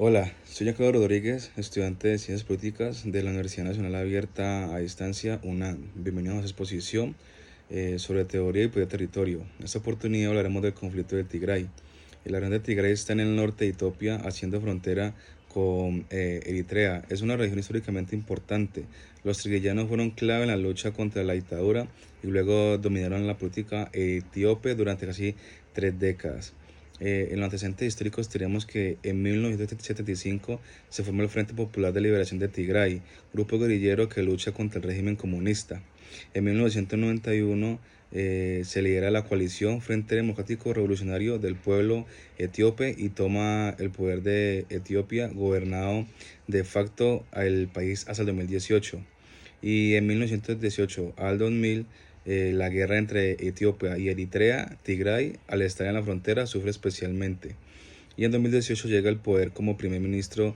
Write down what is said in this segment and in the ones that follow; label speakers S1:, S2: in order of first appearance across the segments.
S1: Hola, soy Jacobo Rodríguez, estudiante de Ciencias Políticas de la Universidad Nacional Abierta a Distancia, UNAM. Bienvenidos a esta exposición sobre teoría y poder territorio. En esta oportunidad hablaremos del conflicto del Tigray. La región de Tigray está en el norte de Etiopía, haciendo frontera con Eritrea. Es una región históricamente importante. Los tigreyanos fueron clave en la lucha contra la dictadura y luego dominaron la política etíope durante casi 3 décadas. En los antecedentes históricos tenemos que en 1975 se formó el Frente Popular de Liberación de Tigray, grupo guerrillero que lucha contra el régimen comunista. En 1991 se lidera la coalición Frente Democrático Revolucionario del Pueblo Etíope y toma el poder de Etiopía, gobernado de facto el país hasta el 2018. Y en 1918 al 2000, la guerra entre Etiopía y Eritrea, Tigray, al estar en la frontera, sufre especialmente. Y en 2018 llega al poder como primer ministro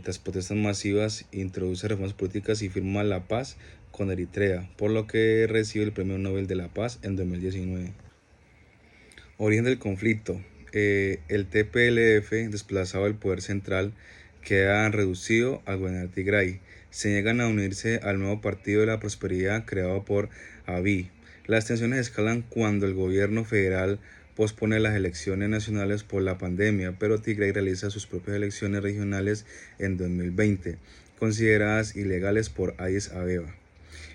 S1: tras protestas masivas, introduce reformas políticas y firma la paz con Eritrea, por lo que recibe el Premio Nobel de la Paz en 2019. Origen del conflicto. El TPLF, desplazado del poder central, queda reducido al gobernar Tigray. Se niegan a unirse al nuevo Partido de la Prosperidad creado por Abiy. Las tensiones escalan cuando el gobierno federal pospone las elecciones nacionales por la pandemia, pero Tigray realiza sus propias elecciones regionales en 2020, consideradas ilegales por Addis Abeba.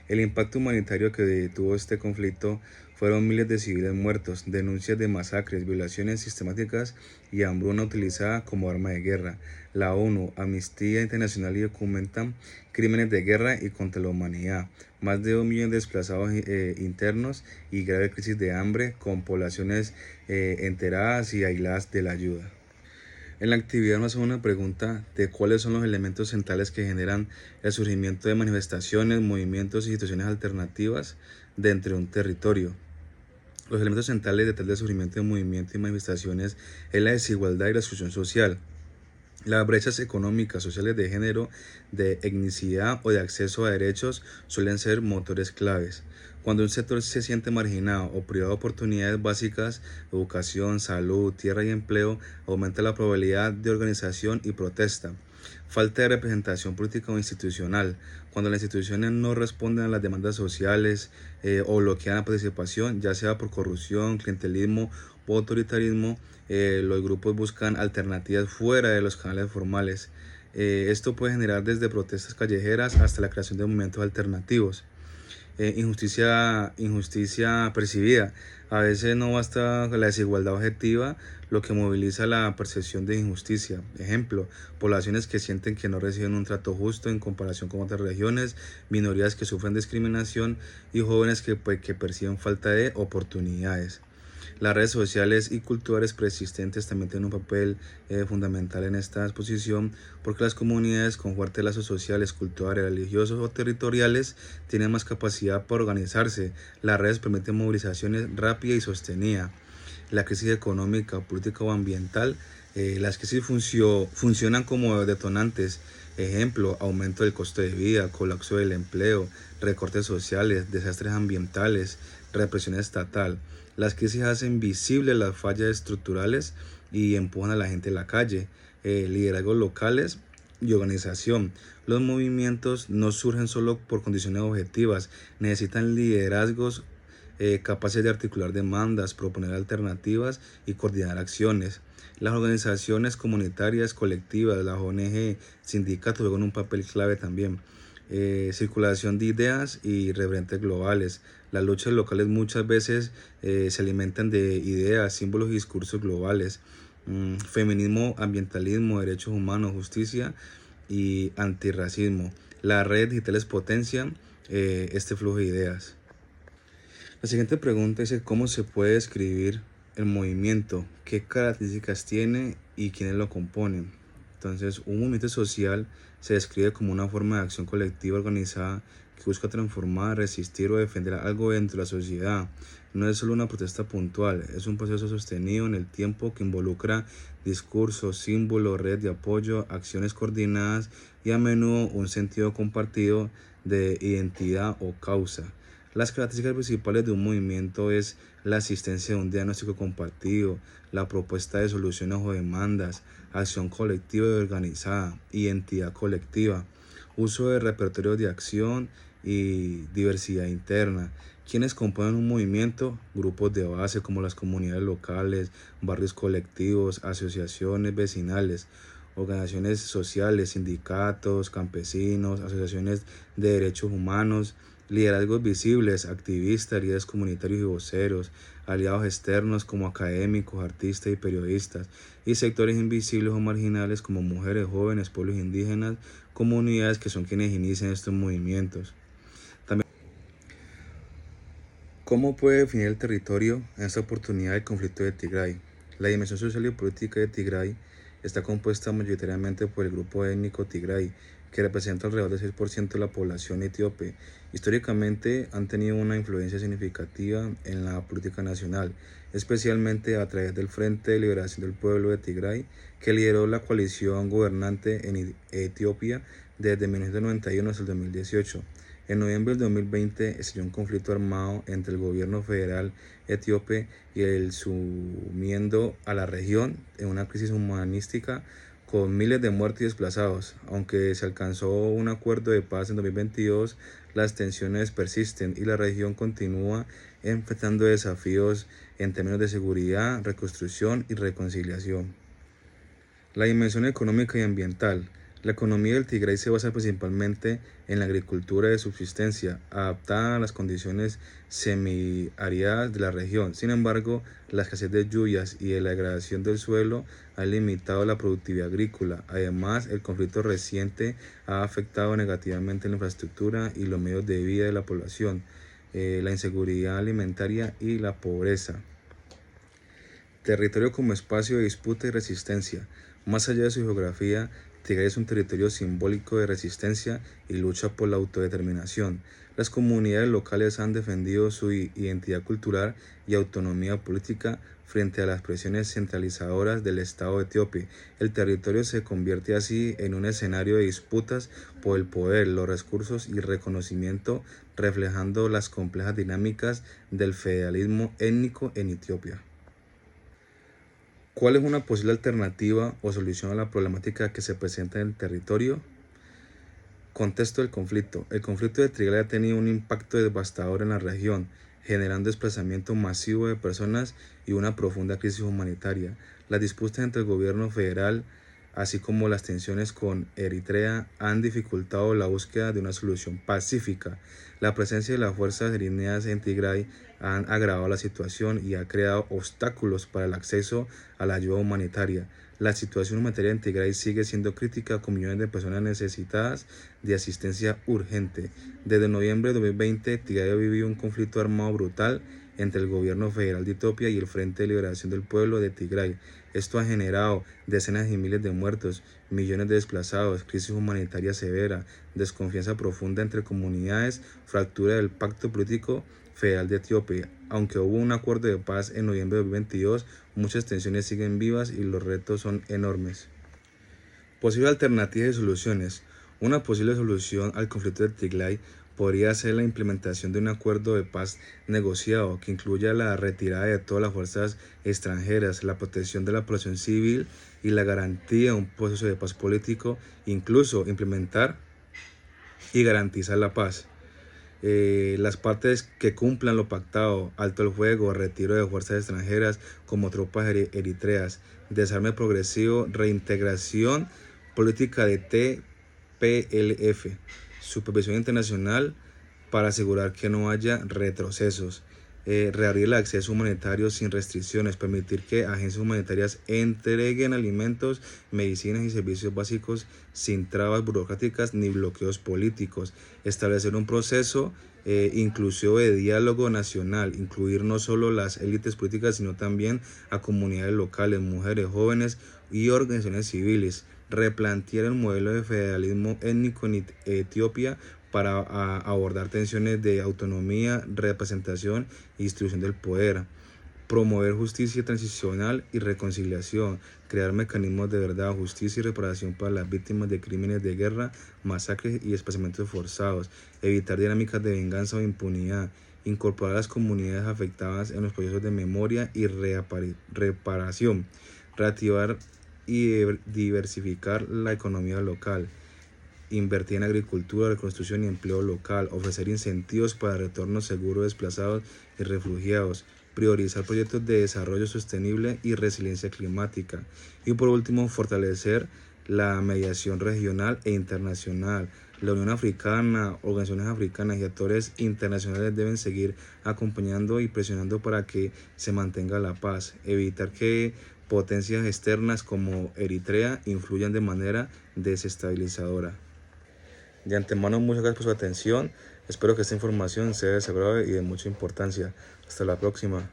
S1: El impacto humanitario que tuvo este conflicto fueron miles de civiles muertos, denuncias de masacres, violaciones sistemáticas y hambruna utilizada como arma de guerra. La ONU, Amnistía Internacional y documentan crímenes de guerra y contra la humanidad. Más de 1 millón de desplazados internos y grave crisis de hambre con poblaciones enteradas y aisladas de la ayuda. En la actividad nos hacemos una pregunta de cuáles son los elementos centrales que generan el surgimiento de manifestaciones, movimientos y situaciones alternativas dentro de un territorio. Los elementos centrales detrás del surgimiento de movimientos y manifestaciones es la desigualdad y la exclusión social. Las brechas económicas, sociales, de género, de etnicidad o de acceso a derechos suelen ser motores claves. Cuando un sector se siente marginado o privado de oportunidades básicas, educación, salud, tierra y empleo, aumenta la probabilidad de organización y protesta. Falta de representación política o institucional. Cuando las instituciones no responden a las demandas sociales o bloquean la participación, ya sea por corrupción, clientelismo o autoritarismo, los grupos buscan alternativas fuera de los canales formales. Esto puede generar desde protestas callejeras hasta la creación de movimientos alternativos. Injusticia percibida. A veces no basta la desigualdad objetiva, lo que moviliza la percepción de injusticia. Ejemplo, poblaciones que sienten que no reciben un trato justo en comparación con otras regiones, minorías que sufren discriminación y jóvenes que perciben falta de oportunidades. Las redes sociales y culturales preexistentes también tienen un papel fundamental en esta exposición, porque las comunidades con fuertes lazos sociales, culturales, religiosos o territoriales tienen más capacidad para organizarse. Las redes permiten movilizaciones rápidas y sostenidas. La crisis económica, política o ambiental, las crisis funcionan como detonantes. Ejemplo, aumento del costo de vida, colapso del empleo, recortes sociales, desastres ambientales, represión estatal. Las crisis hacen visibles las fallas estructurales y empujan a la gente a la calle. Liderazgos locales y organización. Los movimientos no surgen solo por condiciones objetivas, necesitan liderazgos capaces de articular demandas, proponer alternativas y coordinar acciones. Las organizaciones comunitarias, colectivas, las ONG, sindicatos juegan un papel clave también. Circulación de ideas y referentes globales. Las luchas locales muchas veces se alimentan de ideas, símbolos y discursos globales. Feminismo, ambientalismo, derechos humanos, justicia y antirracismo. Las redes digitales potencian este flujo de ideas. La siguiente pregunta es cómo se puede describir el movimiento, qué características tiene y quiénes lo componen. Entonces, un movimiento social se describe como una forma de acción colectiva organizada que busca transformar, resistir o defender algo dentro de la sociedad. No es solo una protesta puntual, es un proceso sostenido en el tiempo que involucra discursos, símbolos, red de apoyo, acciones coordinadas y a menudo un sentido compartido de identidad o causa. Las características principales de un movimiento es la asistencia de un diagnóstico compartido, la propuesta de soluciones o demandas, acción colectiva y organizada, identidad colectiva, uso de repertorios de acción y diversidad interna. ¿Quiénes componen un movimiento? Grupos de base como las comunidades locales, barrios colectivos, asociaciones vecinales, organizaciones sociales, sindicatos, campesinos, asociaciones de derechos humanos, liderazgos visibles, activistas, líderes comunitarios y voceros, aliados externos como académicos, artistas y periodistas, y sectores invisibles o marginales como mujeres, jóvenes, pueblos indígenas, comunidades que son quienes inician estos movimientos. También, ¿cómo puede definir el territorio en esta oportunidad del conflicto de Tigray? La dimensión social y política de Tigray está compuesta mayoritariamente por el grupo étnico Tigray, que representa alrededor del 6% de la población etíope. Históricamente han tenido una influencia significativa en la política nacional, especialmente a través del Frente de Liberación del Pueblo de Tigray, que lideró la coalición gobernante en Etiopía desde 1991 hasta el 2018. En noviembre del 2020 estalló un conflicto armado entre el gobierno federal etíope y el sumiendo a la región en una crisis humanística con miles de muertos y desplazados. Aunque se alcanzó un acuerdo de paz en 2022, las tensiones persisten y la región continúa enfrentando desafíos en términos de seguridad, reconstrucción y reconciliación. La dimensión económica y ambiental. La economía del Tigray se basa principalmente en la agricultura de subsistencia, adaptada a las condiciones semiáridas de la región. Sin embargo, la escasez de lluvias y la degradación del suelo han limitado la productividad agrícola. Además, el conflicto reciente ha afectado negativamente la infraestructura y los medios de vida de la población, la inseguridad alimentaria y la pobreza. Territorio como espacio de disputa y resistencia. Más allá de su geografía, Tigray es un territorio simbólico de resistencia y lucha por la autodeterminación. Las comunidades locales han defendido su identidad cultural y autonomía política frente a las presiones centralizadoras del Estado etíope. El territorio se convierte así en un escenario de disputas por el poder, los recursos y reconocimiento, reflejando las complejas dinámicas del federalismo étnico en Etiopía. ¿Cuál es una posible alternativa o solución a la problemática que se presenta en el territorio? Contexto del conflicto. El conflicto de Tigray ha tenido un impacto devastador en la región, generando desplazamiento masivo de personas y una profunda crisis humanitaria. Las disputas entre el gobierno federal, así como las tensiones con Eritrea, han dificultado la búsqueda de una solución pacífica. La presencia de las fuerzas eritreas en Tigray han agravado la situación y ha creado obstáculos para el acceso a la ayuda humanitaria. La situación humanitaria en Tigray sigue siendo crítica, con millones de personas necesitadas de asistencia urgente. Desde noviembre de 2020, Tigray ha vivido un conflicto armado brutal entre el gobierno federal de Etiopía y el Frente de Liberación del Pueblo de Tigray. Esto ha generado decenas y miles de muertos, millones de desplazados, crisis humanitaria severa, desconfianza profunda entre comunidades, fractura del pacto político federal de Etiopía. Aunque hubo un acuerdo de paz en noviembre de 2022, muchas tensiones siguen vivas y los retos son enormes. Posibles alternativas y soluciones. Una posible solución al conflicto de Tigray podría ser la implementación de un acuerdo de paz negociado que incluya la retirada de todas las fuerzas extranjeras, la protección de la población civil y la garantía de un proceso de paz político, incluso implementar y garantizar la paz. Las partes que cumplan lo pactado, alto el fuego, retiro de fuerzas extranjeras como tropas eritreas, desarme progresivo, reintegración política de TPLF, supervisión internacional para asegurar que no haya retrocesos, reabrir el acceso humanitario sin restricciones, permitir que agencias humanitarias entreguen alimentos, medicinas y servicios básicos sin trabas burocráticas ni bloqueos políticos, establecer un proceso inclusivo de diálogo nacional, incluir no solo las élites políticas sino también a comunidades locales, mujeres, jóvenes y organizaciones civiles, replantear el modelo de federalismo étnico en Etiopía para abordar tensiones de autonomía, representación y distribución del poder, promover justicia transicional y reconciliación, crear mecanismos de verdad, justicia y reparación para las víctimas de crímenes de guerra, masacres y desplazamientos forzados, evitar dinámicas de venganza o impunidad, incorporar a las comunidades afectadas en los procesos de memoria y reparación, reactivar y diversificar la economía local, invertir en agricultura, reconstrucción y empleo local, ofrecer incentivos para retorno seguro de desplazados y refugiados, priorizar proyectos de desarrollo sostenible y resiliencia climática. Y por último, fortalecer la mediación regional e internacional. La Unión Africana, organizaciones africanas y actores internacionales deben seguir acompañando y presionando para que se mantenga la paz, evitar que potencias externas como Eritrea influyan de manera desestabilizadora. De antemano, muchas gracias por su atención. Espero que esta información sea de su agrado y de mucha importancia. Hasta la próxima.